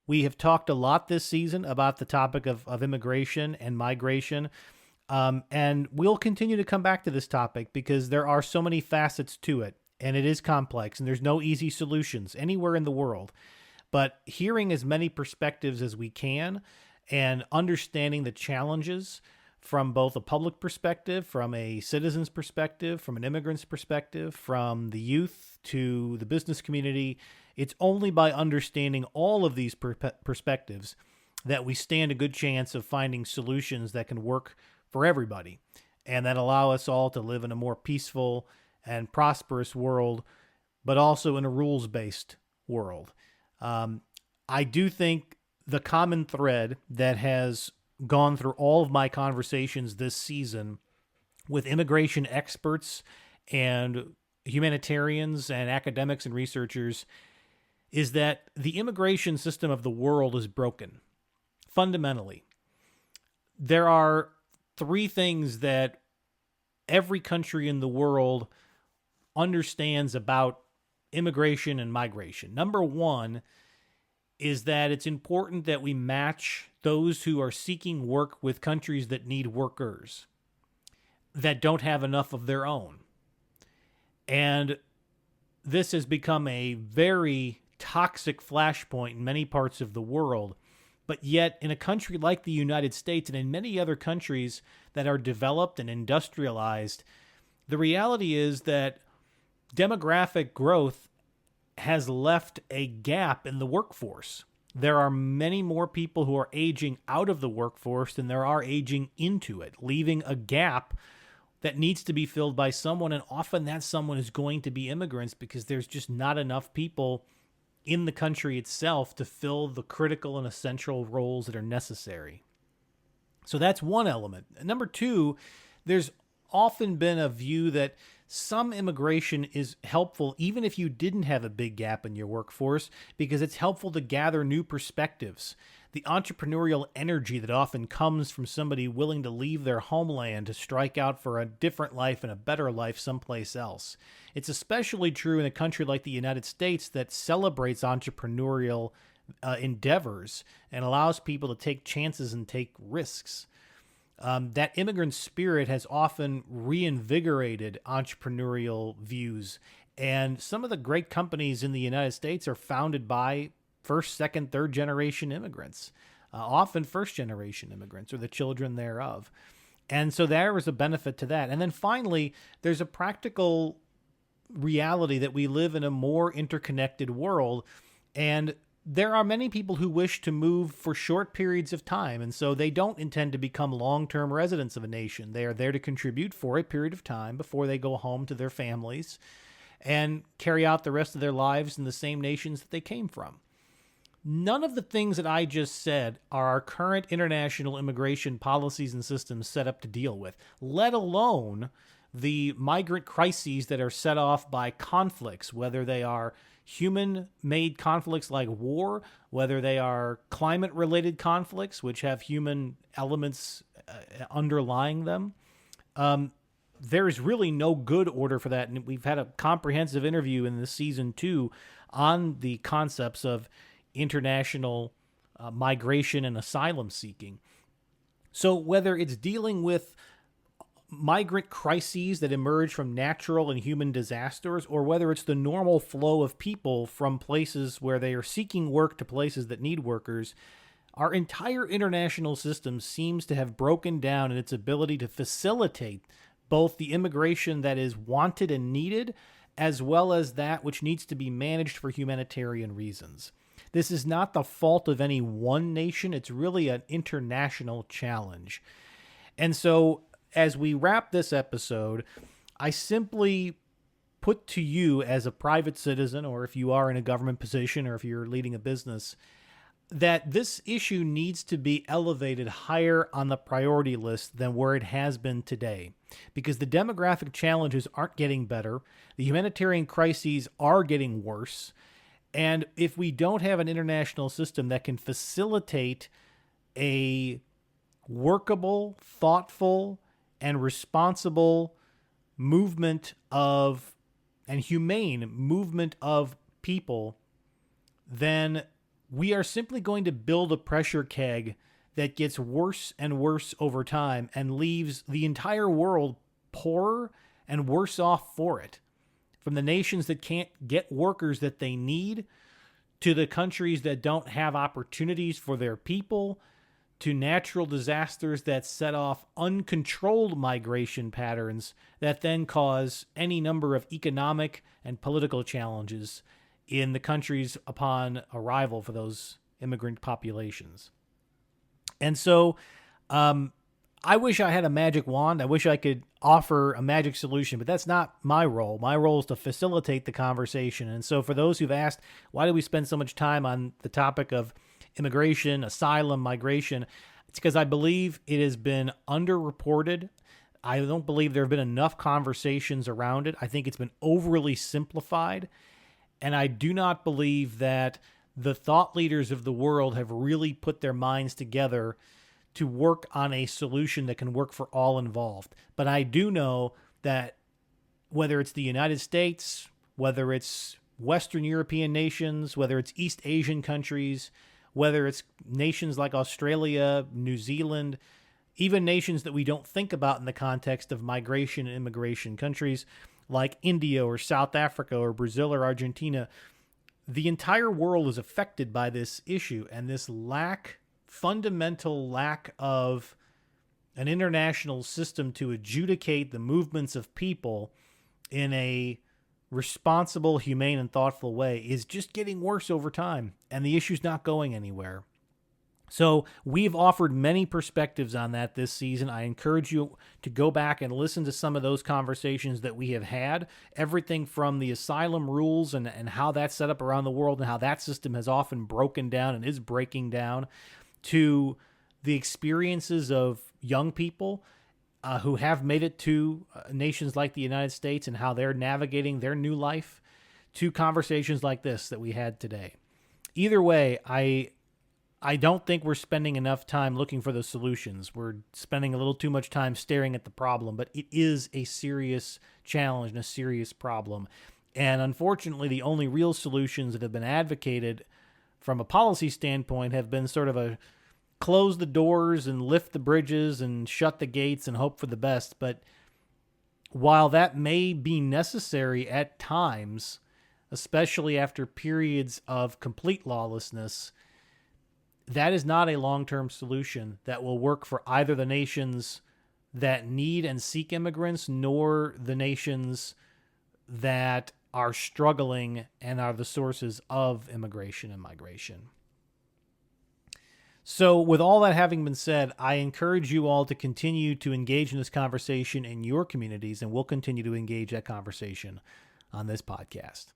We have talked a lot this season about the topic of immigration and migration. And we'll continue to come back to this topic because there are so many facets to it, and it is complex, and there's no easy solutions anywhere in the world. But hearing as many perspectives as we can and understanding the challenges from both a public perspective, from a citizen's perspective, from an immigrant's perspective, from the youth to the business community, it's only by understanding all of these perspectives that we stand a good chance of finding solutions that can work for everybody and that allow us all to live in a more peaceful and prosperous world, but also in a rules-based world. I do think the common thread that has gone through all of my conversations this season with immigration experts and humanitarians and academics and researchers is that the immigration system of the world is broken fundamentally. There are three things that every country in the world understands about immigration and migration. Number one is that it's important that we match those who are seeking work with countries that need workers that don't have enough of their own. And this has become a very toxic flashpoint in many parts of the world. But yet, in a country like the United States and in many other countries that are developed and industrialized, the reality is that demographic growth has left a gap in the workforce. There are many more people who are aging out of the workforce than there are aging into it, leaving a gap that needs to be filled by someone, and often that someone is going to be immigrants because there's just not enough people in the country itself to fill the critical and essential roles that are necessary. So that's one element. Number two, there's often been a view that some immigration is helpful even if you didn't have a big gap in your workforce because it's helpful to gather new perspectives. The entrepreneurial energy that often comes from somebody willing to leave their homeland to strike out for a different life and a better life someplace else. It's especially true in a country like the United States that celebrates entrepreneurial endeavors and allows people to take chances and take risks. That immigrant spirit has often reinvigorated entrepreneurial views. And some of the great companies in the United States are founded by first, second, third generation immigrants, often first generation immigrants or the children thereof. And so there is a benefit to that. And then finally, there's a practical reality that we live in a more interconnected world. And there are many people who wish to move for short periods of time, and so they don't intend to become long-term residents of a nation. They are there to contribute for a period of time before they go home to their families and carry out the rest of their lives in the same nations that they came from. None of the things that I just said are our current international immigration policies and systems set up to deal with, let alone the migrant crises that are set off by conflicts, whether they are human-made conflicts like war, whether they are climate-related conflicts, which have human elements underlying them. There is really no good order for that, and we've had a comprehensive interview in this season 2 on the concepts of international migration and asylum seeking. So whether it's dealing with migrant crises that emerge from natural and human disasters, or whether it's the normal flow of people from places where they are seeking work to places that need workers, our entire international system seems to have broken down in its ability to facilitate both the immigration that is wanted and needed, as well as that which needs to be managed for humanitarian reasons. This is not the fault of any one nation. It's really an international challenge. And so as we wrap this episode, I simply put to you as a private citizen, or if you are in a government position, or if you're leading a business, that this issue needs to be elevated higher on the priority list than where it has been today. Because the demographic challenges aren't getting better, the humanitarian crises are getting worse, and if we don't have an international system that can facilitate a workable, thoughtful, and responsible movement and humane movement of people, then we are simply going to build a pressure keg that gets worse and worse over time and leaves the entire world poorer and worse off for it. From the nations that can't get workers that they need, to the countries that don't have opportunities for their people, to natural disasters that set off uncontrolled migration patterns that then cause any number of economic and political challenges in the countries upon arrival for those immigrant populations. And so I wish I had a magic wand. I wish I could offer a magic solution, but that's not my role. My role is to facilitate the conversation. And so for those who've asked, why do we spend so much time on the topic of immigration, asylum, migration? It's because I believe it has been underreported. I don't believe there have been enough conversations around it. I think it's been overly simplified. And I do not believe that the thought leaders of the world have really put their minds together to work on a solution that can work for all involved. But I do know that whether it's the United States, whether it's Western European nations, whether it's East Asian countries, whether it's nations like Australia, New Zealand, even nations that we don't think about in the context of migration and immigration, countries like India or South Africa or Brazil or Argentina, the entire world is affected by this issue and this fundamental lack of an international system to adjudicate the movements of people in a responsible, humane, and thoughtful way is just getting worse over time, and the issue's not going anywhere. So we've offered many perspectives on that this season. I encourage you to go back and listen to some of those conversations that we have had, everything from the asylum rules and how that's set up around the world and how that system has often broken down and is breaking down, to the experiences of young people who have made it to nations like the United States and how they're navigating their new life, to conversations like this that we had today. Either way, I don't think we're spending enough time looking for the solutions. We're spending a little too much time staring at the problem, but it is a serious challenge and a serious problem. And unfortunately, the only real solutions that have been advocated from a policy standpoint have been sort of a close the doors and lift the bridges and shut the gates and hope for the best. But while that may be necessary at times, especially after periods of complete lawlessness, that is not a long-term solution that will work for either the nations that need and seek immigrants, nor the nations that are struggling and are the sources of immigration and migration. So with all that having been said, I encourage you all to continue to engage in this conversation in your communities, and we'll continue to engage that conversation on this podcast.